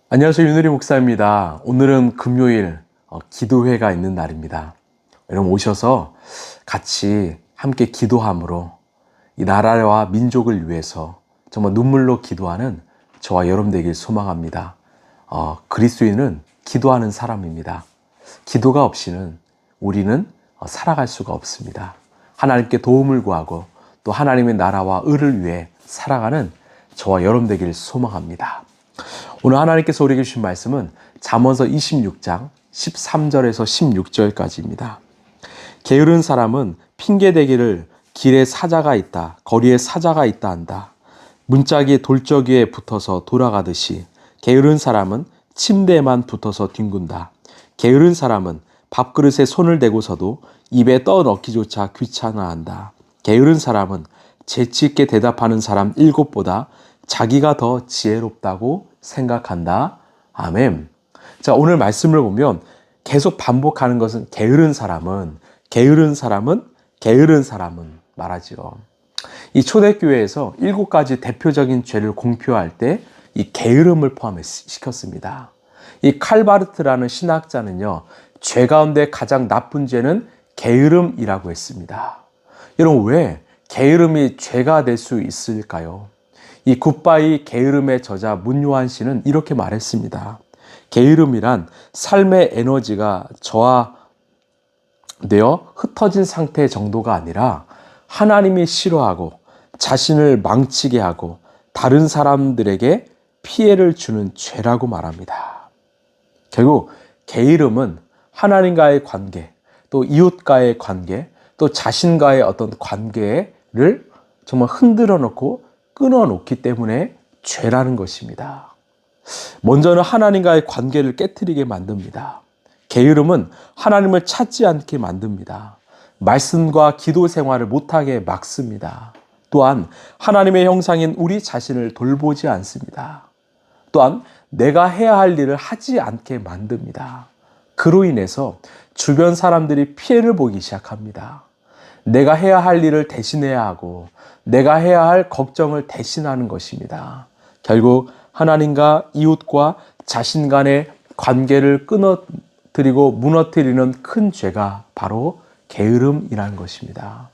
안녕하세요. 윤우리 목사입니다. 오늘은 금요일 기도회가 있는 날입니다. 여러분 오셔서 같이 함께 기도함으로 이 나라와 민족을 위해서 정말 눈물로 기도하는 저와 여러분 되길 소망합니다. 그리스도인은 기도하는 사람입니다. 기도가 없이는 우리는 살아갈 수가 없습니다. 하나님께 도움을 구하고 또 하나님의 나라와 의를 위해 살아가는 저와 여러분 되길 소망합니다. 오늘 하나님께서 우리에게 주신 말씀은 잠언서 26장 13절에서 16절까지입니다. 게으른 사람은 핑계대기를 길에 사자가 있다, 거리에 사자가 있다 한다. 문짝이 돌적이에 붙어서 돌아가듯이 게으른 사람은 침대에만 붙어서 뒹군다. 게으른 사람은 밥그릇에 손을 대고서도 입에 떠넣기조차 귀찮아한다. 게으른 사람은 재치 있게 대답하는 사람 7보다 자기가 더 지혜롭다고 생각한다. 아멘. 자, 오늘 말씀을 보면 계속 반복하는 것은 게으른 사람은 말하지요. 이 초대교회에서 7가지 대표적인 죄를 공표할 때 이 게으름을 포함시켰습니다. 이 칼바르트라는 신학자는요, 죄 가운데 가장 나쁜 죄는 게으름이라고 했습니다. 여러분, 왜 게으름이 죄가 될 수 있을까요? 이 굿바이 게으름의 저자 문요한 씨는 이렇게 말했습니다. 게으름이란 삶의 에너지가 저하되어 흩어진 상태 정도가 아니라 하나님이 싫어하고 자신을 망치게 하고 다른 사람들에게 피해를 주는 죄라고 말합니다. 결국 게으름은 하나님과의 관계, 또 이웃과의 관계, 또 자신과의 어떤 관계를 정말 흔들어 놓고 끊어놓기 때문에 죄라는 것입니다. 먼저는 하나님과의 관계를 깨트리게 만듭니다. 게으름은 하나님을 찾지 않게 만듭니다. 말씀과 기도 생활을 못하게 막습니다. 또한 하나님의 형상인 우리 자신을 돌보지 않습니다. 또한 내가 해야 할 일을 하지 않게 만듭니다. 그로 인해서 주변 사람들이 피해를 보기 시작합니다. 내가 해야 할 일을 대신해야 하고 내가 해야 할 걱정을 대신하는 것입니다. 결국 하나님과 이웃과 자신 간의 관계를 끊어뜨리고 무너뜨리는 큰 죄가 바로 게으름이라는 것입니다.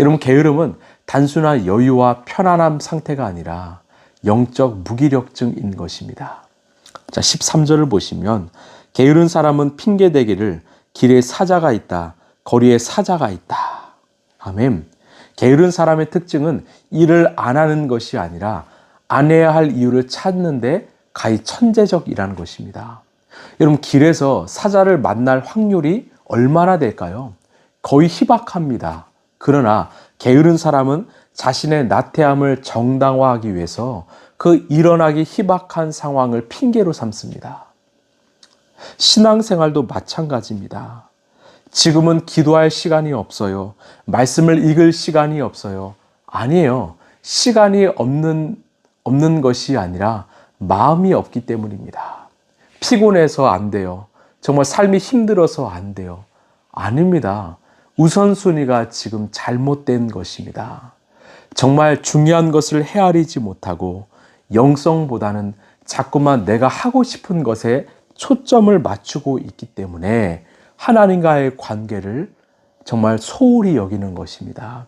여러분, 게으름은 단순한 여유와 편안함 상태가 아니라 영적 무기력증인 것입니다. 자, 13절을 보시면 게으른 사람은 핑계대기를 길에 사자가 있다, 거리에 사자가 있다. 아멘. 게으른 사람의 특징은 일을 안 하는 것이 아니라 안 해야 할 이유를 찾는데 가히 천재적이라는 것입니다. 여러분, 길에서 사자를 만날 확률이 얼마나 될까요? 거의 희박합니다. 그러나 게으른 사람은 자신의 나태함을 정당화하기 위해서 그 일어나기 희박한 상황을 핑계로 삼습니다. 신앙생활도 마찬가지입니다. 지금은 기도할 시간이 없어요. 말씀을 읽을 시간이 없어요. 아니에요. 시간이 없는 것이 아니라 마음이 없기 때문입니다. 피곤해서 안 돼요. 정말 삶이 힘들어서 안 돼요. 아닙니다. 우선순위가 지금 잘못된 것입니다. 정말 중요한 것을 헤아리지 못하고 영성보다는 자꾸만 내가 하고 싶은 것에 초점을 맞추고 있기 때문에 하나님과의 관계를 정말 소홀히 여기는 것입니다.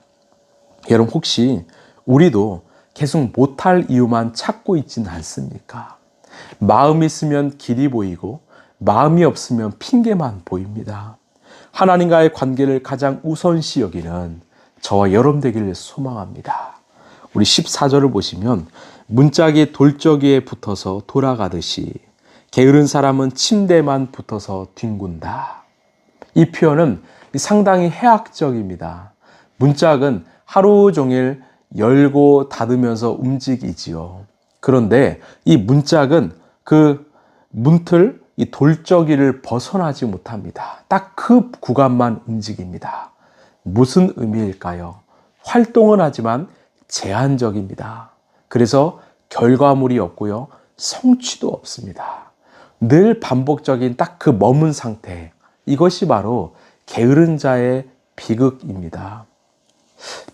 여러분, 혹시 우리도 계속 못할 이유만 찾고 있지는 않습니까? 마음이 있으면 길이 보이고 마음이 없으면 핑계만 보입니다. 하나님과의 관계를 가장 우선시 여기는 저와 여러분 되기를 소망합니다. 우리 14절을 보시면 문짝이 돌적이에 붙어서 돌아가듯이 게으른 사람은 침대만 붙어서 뒹군다. 이 표현은 상당히 해학적입니다. 문짝은 하루 종일 열고 닫으면서 움직이지요. 그런데 이 문짝은 그 문틀, 이 돌적이를 벗어나지 못합니다. 딱 그 구간만 움직입니다. 무슨 의미일까요? 활동은 하지만 제한적입니다. 그래서 결과물이 없고요, 성취도 없습니다. 늘 반복적인 딱 그 머문 상태, 이것이 바로 게으른 자의 비극입니다.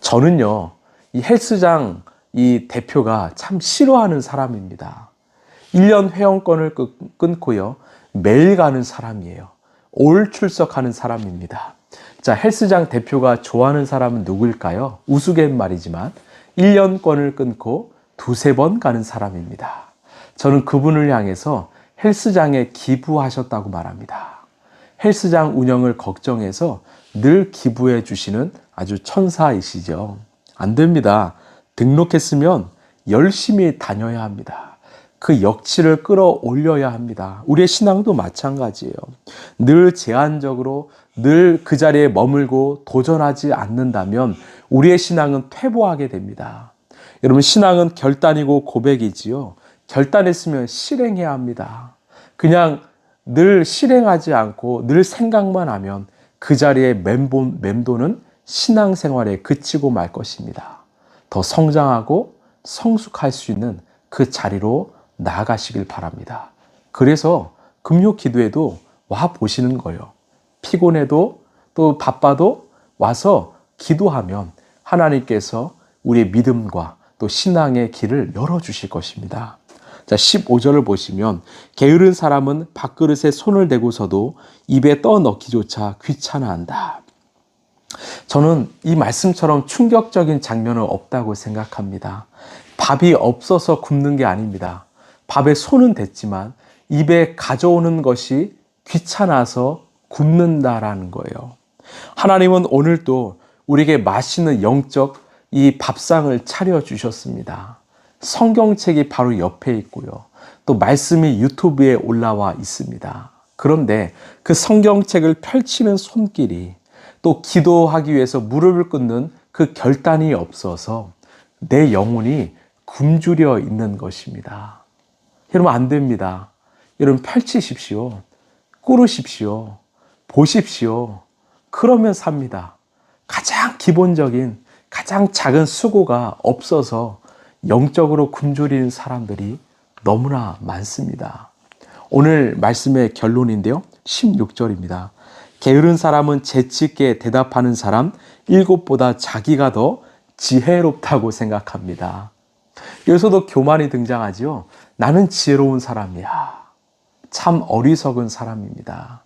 저는요, 이 헬스장 이 대표가 참 싫어하는 사람입니다. 1년 회원권을 끊고요. 매일 가는 사람이에요. 올 출석하는 사람입니다. 자, 헬스장 대표가 좋아하는 사람은 누구일까요? 우스갯말이지만 1년권을 끊고 두세 번 가는 사람입니다. 저는 그분을 향해서 헬스장에 기부하셨다고 말합니다. 헬스장 운영을 걱정해서 늘 기부해 주시는 아주 천사이시죠. 안 됩니다. 등록했으면 열심히 다녀야 합니다. 그 역치를 끌어올려야 합니다. 우리의 신앙도 마찬가지예요. 늘 제한적으로 늘 그 자리에 머물고 도전하지 않는다면 우리의 신앙은 퇴보하게 됩니다. 여러분, 신앙은 결단이고 고백이지요. 결단했으면 실행해야 합니다. 그냥 늘 실행하지 않고 늘 생각만 하면 그 자리에 맴도는 신앙생활에 그치고 말 것입니다. 더 성장하고 성숙할 수 있는 그 자리로 나아가시길 바랍니다. 그래서 금요 기도에도 와 보시는 거예요. 피곤해도 또 바빠도 와서 기도하면 하나님께서 우리의 믿음과 또 신앙의 길을 열어주실 것입니다. 자, 15절을 보시면 게으른 사람은 밥그릇에 손을 대고서도 입에 떠넣기조차 귀찮아한다. 저는 이 말씀처럼 충격적인 장면은 없다고 생각합니다. 밥이 없어서 굶는 게 아닙니다. 밥에 손은 댔지만 입에 가져오는 것이 귀찮아서 굶는다라는 거예요. 하나님은 오늘도 우리에게 맛있는 영적 이 밥상을 차려주셨습니다. 성경책이 바로 옆에 있고요. 또 말씀이 유튜브에 올라와 있습니다. 그런데 그 성경책을 펼치는 손길이 또 기도하기 위해서 무릎을 꿇는 그 결단이 없어서 내 영혼이 굶주려 있는 것입니다. 여러분, 안 됩니다. 여러분, 펼치십시오. 꿇으십시오. 보십시오. 그러면 삽니다. 가장 기본적인 가장 작은 수고가 없어서 영적으로 굶주리는 사람들이 너무나 많습니다. 오늘 말씀의 결론인데요. 16절입니다. 게으른 사람은 재치있게 대답하는 사람 7보다 자기가 더 지혜롭다고 생각합니다. 여기서도 교만이 등장하지요. 나는 지혜로운 사람이야. 참 어리석은 사람입니다.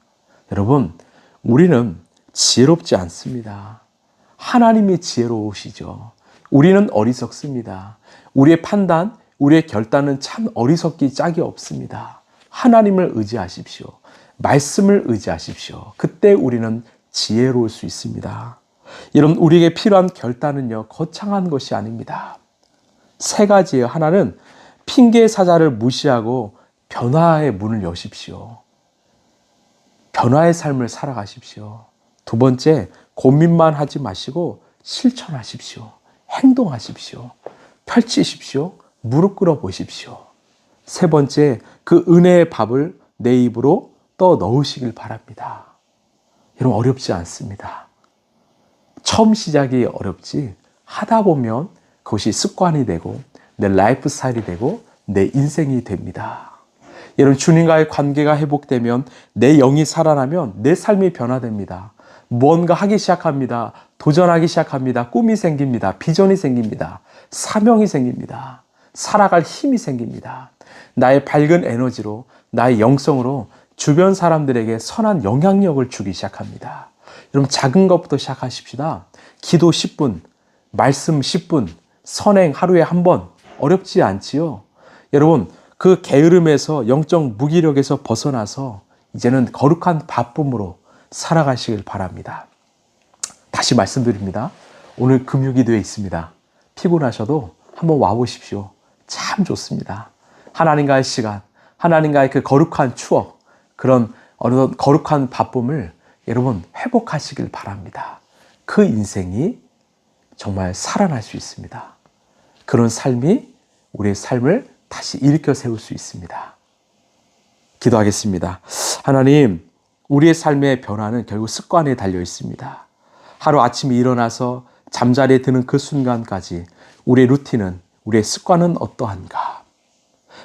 여러분, 우리는 지혜롭지 않습니다. 하나님이 지혜로우시죠. 우리는 어리석습니다. 우리의 판단, 우리의 결단은 참 어리석기 짝이 없습니다. 하나님을 의지하십시오. 말씀을 의지하십시오. 그때 우리는 지혜로울 수 있습니다. 여러분, 우리에게 필요한 결단은요, 거창한 것이 아닙니다. 3가지예요. 하나는 핑계 사자를 무시하고 변화의 문을 여십시오. 변화의 삶을 살아가십시오. 2번째, 고민만 하지 마시고 실천하십시오. 행동하십시오. 펼치십시오. 무릎 꿇어 보십시오. 3번째, 그 은혜의 밥을 내 입으로 떠 넣으시길 바랍니다. 여러분, 어렵지 않습니다. 처음 시작이 어렵지 하다 보면 그것이 습관이 되고 내 라이프 스타일이 되고 내 인생이 됩니다. 여러분, 주님과의 관계가 회복되면 내 영이 살아나면 내 삶이 변화됩니다. 뭔가 하기 시작합니다. 도전하기 시작합니다. 꿈이 생깁니다. 비전이 생깁니다. 사명이 생깁니다. 살아갈 힘이 생깁니다. 나의 밝은 에너지로, 나의 영성으로 주변 사람들에게 선한 영향력을 주기 시작합니다. 여러분, 작은 것부터 시작하십시다. 기도 10분, 말씀 10분, 선행 하루에 1번. 어렵지 않지요? 여러분, 그 게으름에서 영적 무기력에서 벗어나서 이제는 거룩한 바쁨으로 살아가시길 바랍니다. 다시 말씀드립니다. 오늘 금요기도에 있습니다. 피곤하셔도 한번 와보십시오. 참 좋습니다. 하나님과의 시간, 하나님과의 그 거룩한 추억, 그런 어느 거룩한 바쁨을 여러분 회복하시길 바랍니다. 그 인생이 정말 살아날 수 있습니다. 그런 삶이 우리의 삶을 다시 일으켜 세울 수 있습니다. 기도하겠습니다. 하나님, 우리의 삶의 변화는 결국 습관에 달려 있습니다. 하루 아침에 일어나서 잠자리에 드는 그 순간까지 우리의 루틴은, 우리의 습관은 어떠한가?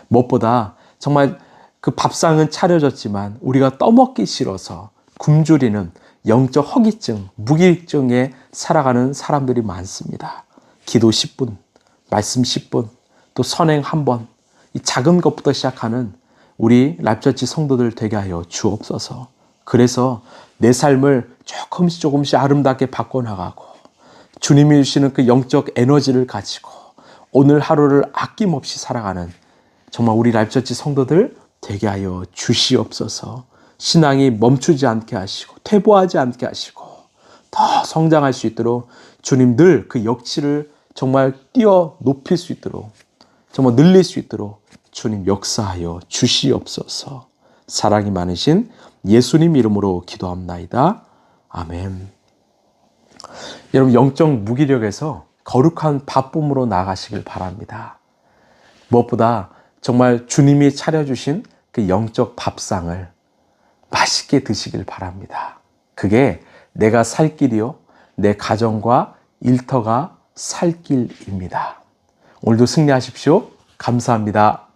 무엇보다 정말 그 밥상은 차려졌지만 우리가 떠먹기 싫어서 굶주리는 영적 허기증, 무기증에 살아가는 사람들이 많습니다. 기도 10분, 말씀 10분, 또 선행 1번, 이 작은 것부터 시작하는 우리 라이프처치 성도들 되게 하여 주옵소서. 그래서 내 삶을 조금씩 아름답게 바꿔나가고 주님이 주시는 그 영적 에너지를 가지고 오늘 하루를 아낌없이 살아가는 정말 우리 라이프처치 성도들 되게 하여 주시옵소서. 신앙이 멈추지 않게 하시고 퇴보하지 않게 하시고 더 성장할 수 있도록 주님 늘 그 역치를 정말 뛰어 높일 수 있도록 정말 늘릴 수 있도록 주님 역사하여 주시옵소서. 사랑이 많으신 예수님 이름으로 기도합나이다. 아멘. 여러분 영적 무기력에서 거룩한 밥봄으로 나아가시길 바랍니다. 무엇보다 정말 주님이 차려주신 그 영적 밥상을 맛있게 드시길 바랍니다. 그게 내가 살 길이요 내 가정과 일터가 살 길입니다. 오늘도 승리하십시오. 감사합니다.